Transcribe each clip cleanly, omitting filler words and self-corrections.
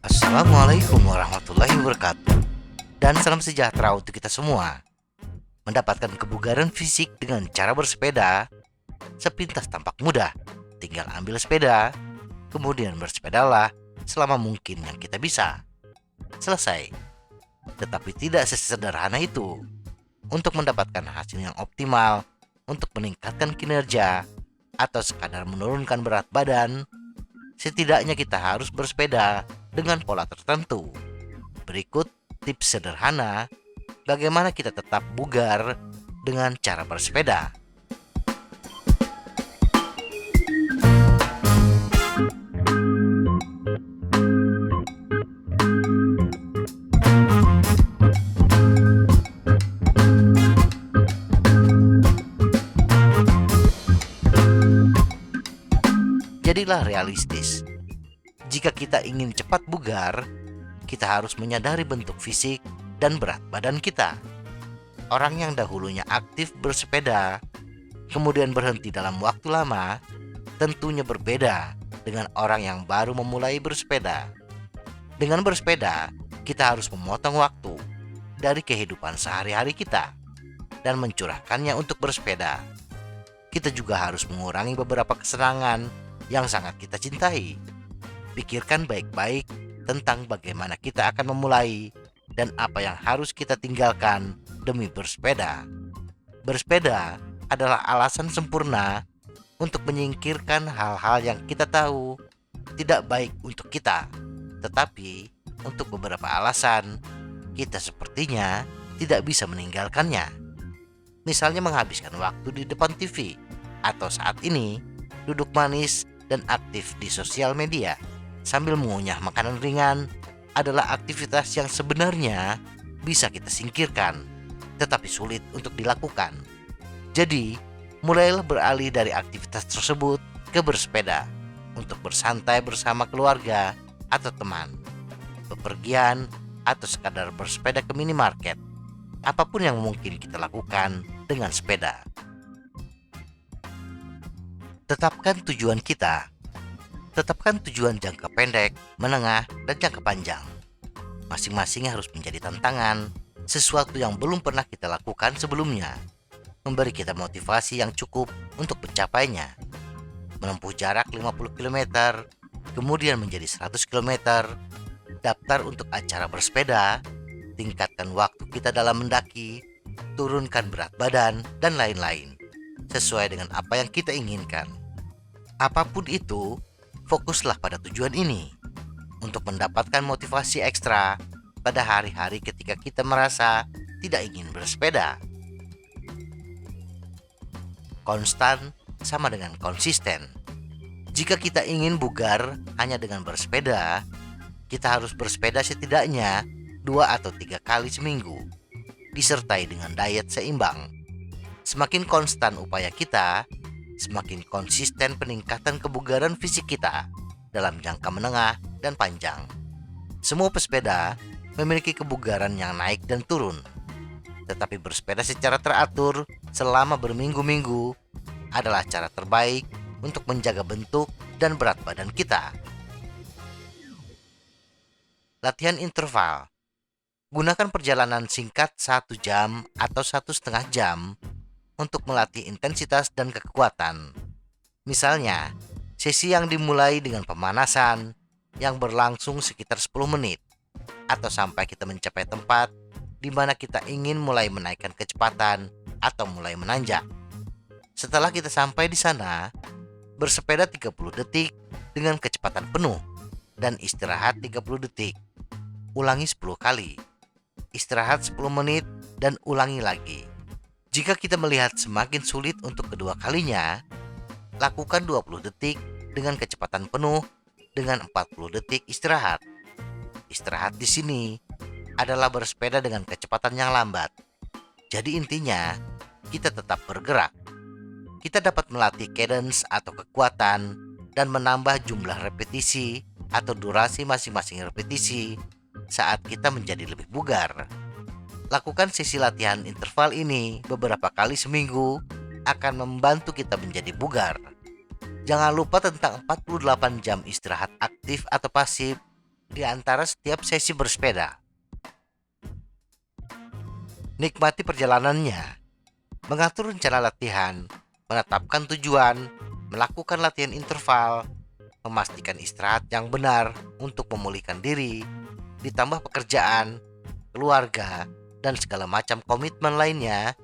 Assalamualaikum warahmatullahi wabarakatuh. Dan salam sejahtera untuk kita semua. Mendapatkan kebugaran fisik dengan cara bersepeda sepintas tampak mudah. Tinggal ambil sepeda, kemudian bersepedalah selama mungkin yang kita bisa. Selesai. Tetapi tidak sesederhana itu. Untuk mendapatkan hasil yang optimal, untuk meningkatkan kinerja, atau sekadar menurunkan berat badan, setidaknya kita harus bersepeda dengan pola tertentu. Berikut tips sederhana bagaimana kita tetap bugar dengan cara bersepeda. Jadilah realistis. Jika kita ingin cepat bugar, kita harus menyadari bentuk fisik dan berat badan kita. Orang yang dahulunya aktif bersepeda, kemudian berhenti dalam waktu lama, tentunya berbeda dengan orang yang baru memulai bersepeda. Dengan bersepeda, kita harus memotong waktu dari kehidupan sehari-hari kita dan mencurahkannya untuk bersepeda. Kita juga harus mengurangi beberapa kesenangan yang sangat kita cintai. Pikirkan baik-baik tentang bagaimana kita akan memulai dan apa yang harus kita tinggalkan demi bersepeda. Bersepeda adalah alasan sempurna untuk menyingkirkan hal-hal yang kita tahu tidak baik untuk kita. Tetapi untuk beberapa alasan, kita sepertinya tidak bisa meninggalkannya. Misalnya menghabiskan waktu di depan TV, atau saat ini duduk manis dan aktif di sosial media sambil mengunyah makanan ringan adalah aktivitas yang sebenarnya bisa kita singkirkan, tetapi sulit untuk dilakukan. Jadi, mulailah beralih dari aktivitas tersebut ke bersepeda untuk bersantai bersama keluarga atau teman, bepergian, atau sekadar bersepeda ke minimarket. Apapun yang mungkin kita lakukan dengan sepeda. Tetapkan tujuan kita. Tetapkan tujuan jangka pendek, menengah, dan jangka panjang. Masing-masing harus menjadi tantangan, sesuatu yang belum pernah kita lakukan sebelumnya. Memberi kita motivasi yang cukup untuk mencapainya. Menempuh jarak 50 km, kemudian menjadi 100 km, daftar untuk acara bersepeda, tingkatkan waktu kita dalam mendaki, turunkan berat badan, dan lain-lain. Sesuai dengan apa yang kita inginkan. Apapun itu, fokuslah pada tujuan ini untuk mendapatkan motivasi ekstra pada hari-hari ketika kita merasa tidak ingin bersepeda. Konstan sama dengan konsisten. Jika kita ingin bugar hanya dengan bersepeda, kita harus bersepeda setidaknya 2 atau 3 kali seminggu, disertai dengan diet seimbang. Semakin konstan upaya kita, semakin konsisten peningkatan kebugaran fisik kita dalam jangka menengah dan panjang. Semua pesepeda memiliki kebugaran yang naik dan turun, tetapi bersepeda secara teratur selama berminggu-minggu adalah cara terbaik untuk menjaga bentuk dan berat badan kita. Latihan interval. Gunakan perjalanan singkat 1 jam atau 1,5 jam untuk melatih intensitas dan kekuatan. Misalnya, sesi yang dimulai dengan pemanasan yang berlangsung sekitar 10 menit atau sampai kita mencapai tempat di mana kita ingin mulai menaikkan kecepatan atau mulai menanjak. Setelah kita sampai di sana, bersepeda 30 detik dengan kecepatan penuh dan istirahat 30 detik. Ulangi 10 kali. Istirahat 10 menit dan ulangi lagi. Jika kita melihat semakin sulit untuk kedua kalinya, lakukan 20 detik dengan kecepatan penuh dengan 40 detik istirahat. Istirahat di sini adalah bersepeda dengan kecepatan yang lambat. Jadi intinya, kita tetap bergerak. Kita dapat melatih cadence atau kekuatan dan menambah jumlah repetisi atau durasi masing-masing repetisi saat kita menjadi lebih bugar. Lakukan sesi latihan interval ini beberapa kali seminggu akan membantu kita menjadi bugar. Jangan lupa tentang 48 jam istirahat aktif atau pasif di antara setiap sesi bersepeda. Nikmati perjalanannya, mengatur rencana latihan, menetapkan tujuan, melakukan latihan interval, memastikan istirahat yang benar untuk memulihkan diri, ditambah pekerjaan, keluarga, dan segala macam komitmen lainnya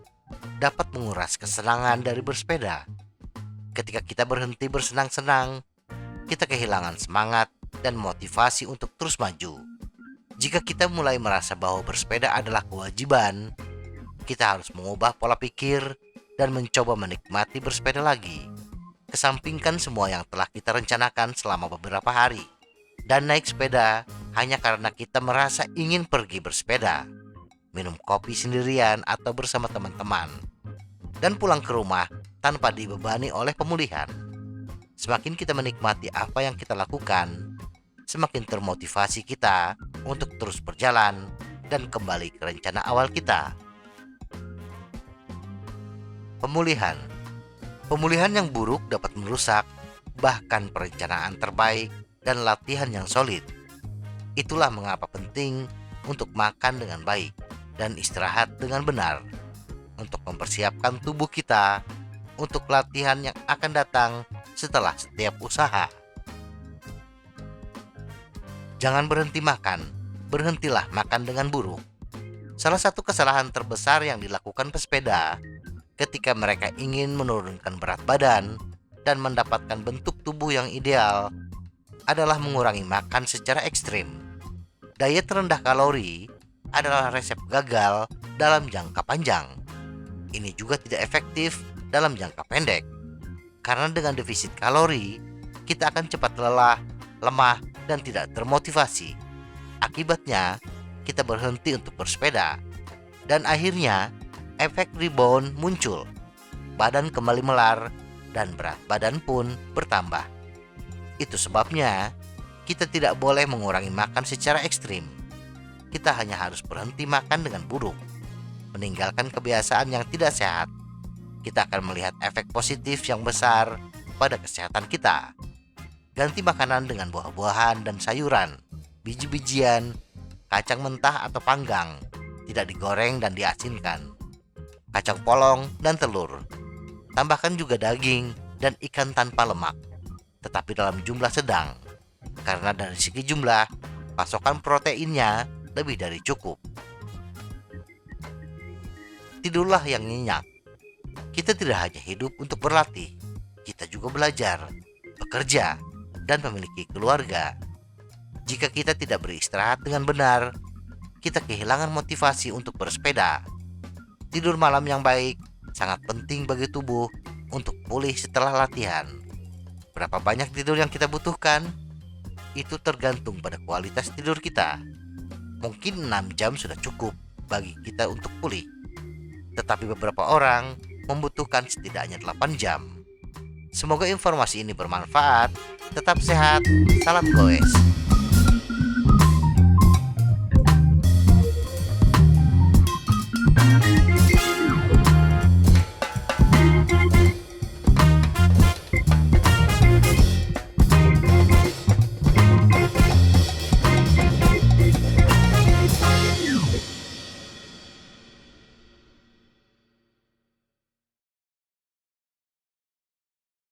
dapat menguras kesenangan dari bersepeda. Ketika kita berhenti bersenang-senang, kita kehilangan semangat dan motivasi untuk terus maju. Jika kita mulai merasa bahwa bersepeda adalah kewajiban, kita harus mengubah pola pikir dan mencoba menikmati bersepeda lagi. Kesampingkan semua yang telah kita rencanakan selama beberapa hari dan naik sepeda hanya karena kita merasa ingin pergi bersepeda, minum kopi sendirian atau bersama teman-teman, dan pulang ke rumah tanpa dibebani oleh pemulihan. Semakin kita menikmati apa yang kita lakukan, semakin termotivasi kita untuk terus berjalan dan kembali ke rencana awal kita. Pemulihan. Pemulihan yang buruk dapat merusak bahkan perencanaan terbaik dan latihan yang solid. Itulah mengapa penting untuk makan dengan baik dan istirahat dengan benar untuk mempersiapkan tubuh kita untuk latihan yang akan datang setelah setiap usaha. Jangan berhenti makan, berhentilah makan dengan buruk. Salah satu kesalahan terbesar yang dilakukan pesepeda ketika mereka ingin menurunkan berat badan dan mendapatkan bentuk tubuh yang ideal adalah mengurangi makan secara ekstrim. Diet rendah kalori adalah resep gagal dalam jangka panjang. Ini juga tidak efektif dalam jangka pendek, karena dengan defisit kalori, kita akan cepat lelah, lemah, dan tidak termotivasi. Akibatnya, kita berhenti untuk bersepeda, dan akhirnya efek rebound muncul. Badan kembali melar, dan berat badan pun bertambah. Itu sebabnya, kita tidak boleh mengurangi makan secara ekstrim. Kita hanya harus berhenti makan dengan buruk, meninggalkan kebiasaan yang tidak sehat. Kita akan melihat efek positif yang besar pada kesehatan kita. Ganti makanan dengan buah-buahan dan sayuran, biji-bijian, kacang mentah atau panggang, tidak digoreng dan diasinkan, kacang polong dan telur. Tambahkan juga daging dan ikan tanpa lemak, tetapi dalam jumlah sedang, karena dari segi jumlah, pasokan proteinnya lebih dari cukup. Tidurlah yang nyenyak. Kita tidak hanya hidup untuk berlatih, kita juga belajar, bekerja, dan memiliki keluarga. Jika kita tidak beristirahat dengan benar, kita kehilangan motivasi untuk bersepeda. Tidur malam yang baik sangat penting bagi tubuh untuk pulih setelah latihan. Berapa banyak tidur yang kita butuhkan? Itu tergantung pada kualitas tidur kita. Mungkin 6 jam sudah cukup bagi kita untuk pulih, tetapi beberapa orang membutuhkan setidaknya 8 jam. Semoga informasi ini bermanfaat. Tetap sehat, salam goes.